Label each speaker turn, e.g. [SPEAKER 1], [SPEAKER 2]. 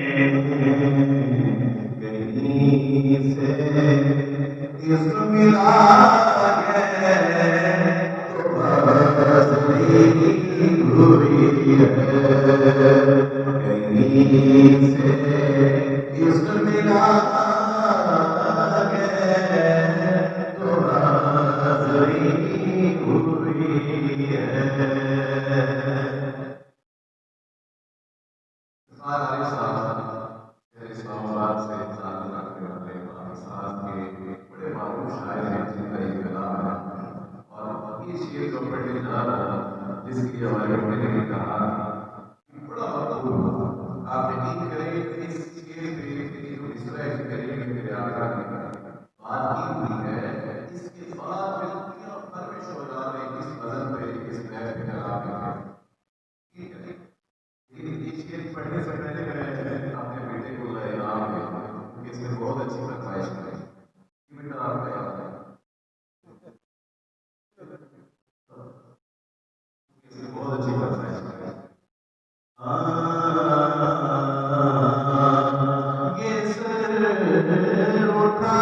[SPEAKER 1] کہیں سے اس ملا ہے تو بسری ہوئی ہے کہیں سے اس ملا ہے تو بسری ہوئی ہے اسلام آباد سے تعلق رکھنے والے پاکستان کے بڑے معروف شاعر ہیں جن کا یہ کلام ہے اور یہ شعر جو پڑھنے جا رہا جس کی ہمارے بڑے نے کہا بڑا مقبول آپ یقین کریں کہ اس شعر پہ جو اسرائیل کریں گے میرے آقا نے بات کی ہوئی ہے اس کے بعد دنیا بھر میں شعراء نے اس غزل پہ اس بیت پہ کلام لکھا ٹھیک ہے یہ شعر پڑھنے سے پہلے میں اپنے بیٹے کو انعام دیا کہ اس نے بہت اچھی فرمائش کی بیٹا آپ کا یاد ہے اس نے بہت اچھی فرمائش کی یہ سر اٹھا